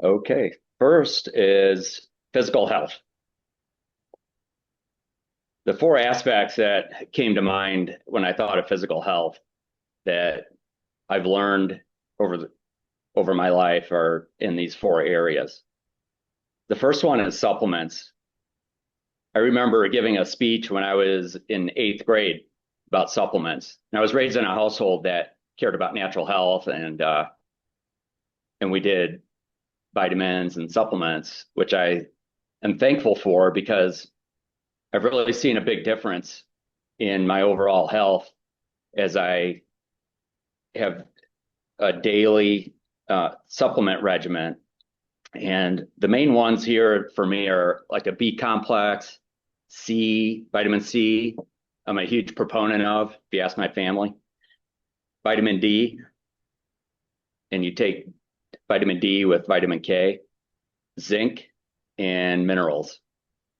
Okay, first is physical health. The four aspects that came to mind when I thought of physical health that I've learned over over my life are in these four areas. The first one is supplements. I remember giving a speech when I was in eighth grade about supplements. And I was raised in a household that cared about natural health, and we did vitamins and supplements, which I am thankful for because I've really seen a big difference in my overall health as I have a daily supplement regimen. And the main ones here for me are like a B complex, vitamin C. I'm a huge proponent of, if you ask my family. Vitamin D, and you take vitamin D with vitamin K, zinc, and minerals,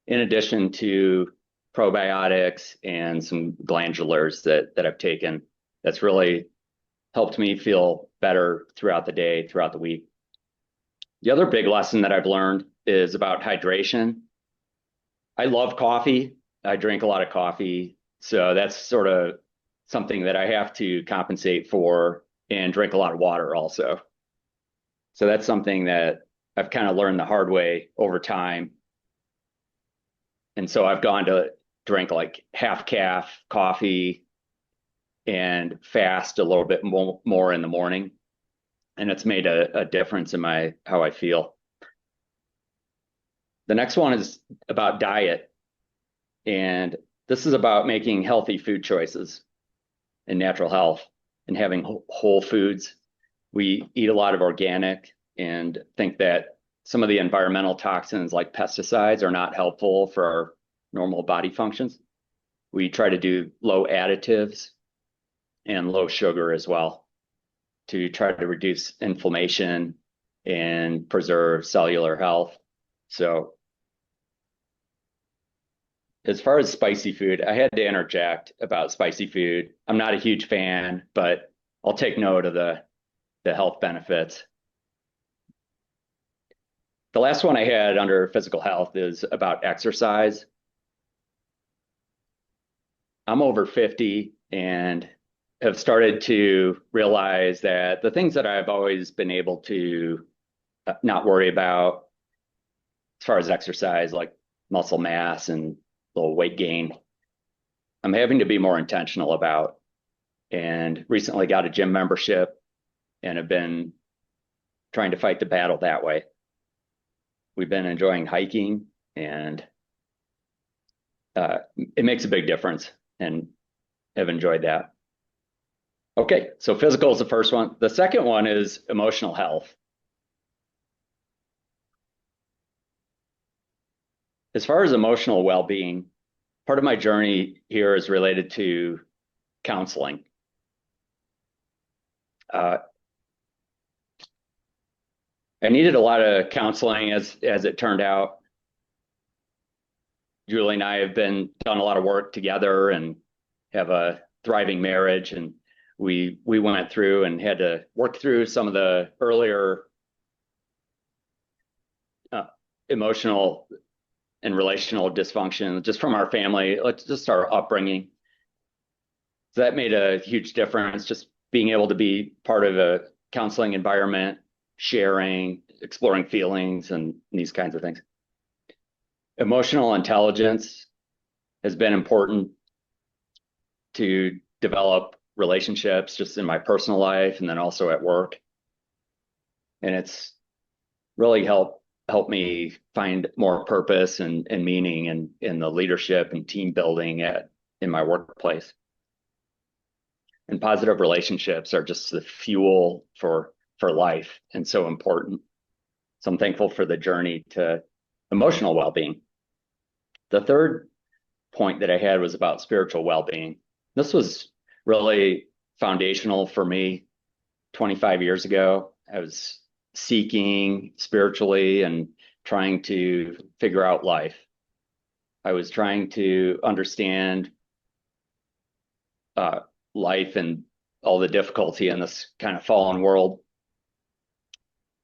in addition to probiotics and some glandulars that I've taken. That's really helped me feel better throughout the day, throughout the week. The other big lesson that I've learned is about hydration. I love coffee. I drink a lot of coffee. So that's sort of something that I have to compensate for, and drink a lot of water also. So that's something that I've kind of learned the hard way over time. And so I've gone to drink like half calf coffee and fast a little bit more in the morning. And it's made a difference in my how I feel. The next one is about diet. And this is about making healthy food choices and natural health and having whole foods. We eat a lot of organic and think that some of the environmental toxins like pesticides are not helpful for our normal body functions. We try to do low additives and low sugar as well to try to reduce inflammation and preserve cellular health. So as far as spicy food, I had to interject about spicy food. I'm not a huge fan, but I'll take note of the health benefits. The last one I had under physical health is about exercise. I'm over 50 and have started to realize that the things that I've always been able to not worry about as far as exercise, like muscle mass and little weight gain, I'm having to be more intentional about. And recently got a gym membership and have been trying to fight the battle that way. We've been enjoying hiking, and it makes a big difference, and have enjoyed that. Okay, so physical is the first one. The second one is emotional health. As far as emotional well-being, part of my journey here is related to counseling. I needed a lot of counseling as it turned out. Julie and I have done a lot of work together and have a thriving marriage, and we went through and had to work through some of the earlier emotional and relational dysfunction just from our family, just our upbringing. So that made a huge difference, just being able to be part of a counseling environment, sharing, exploring feelings, and these kinds of things. Emotional intelligence has been important to develop relationships just in my personal life and then also at work. And it's really helped me find more purpose and meaning in the leadership and team building in my workplace. And positive relationships are just the fuel for life and so important. So I'm thankful for the journey to emotional well-being. The third point that I had was about spiritual well-being. This was really foundational for me 25 years ago. I was seeking spiritually and trying to figure out life. I was trying to understand life and all the difficulty in this kind of fallen world.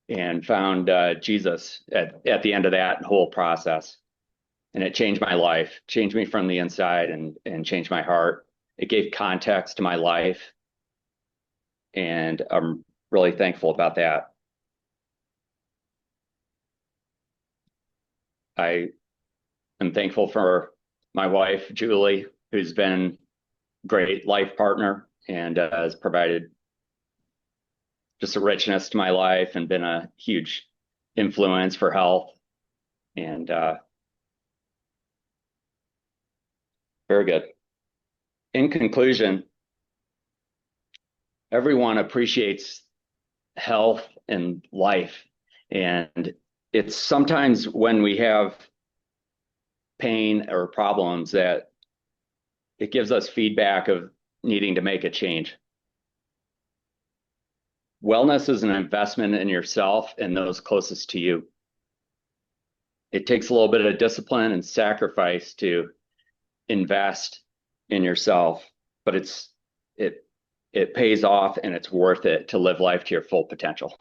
and found Jesus at the end of that whole process. And it changed my life, changed me from the inside and changed my heart. It gave context to my life. And I'm really thankful about that. I am thankful for my wife, Julie, who's been a great life partner and has provided just a richness to my life and been a huge influence for health. And very good. In conclusion, everyone appreciates health and life. And it's sometimes when we have pain or problems that it gives us feedback of needing to make a change. Wellness is an investment in yourself and those closest to you. It takes a little bit of discipline and sacrifice to invest in yourself, but it pays off and it's worth it to live life to your full potential.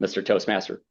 Mr. Toastmaster.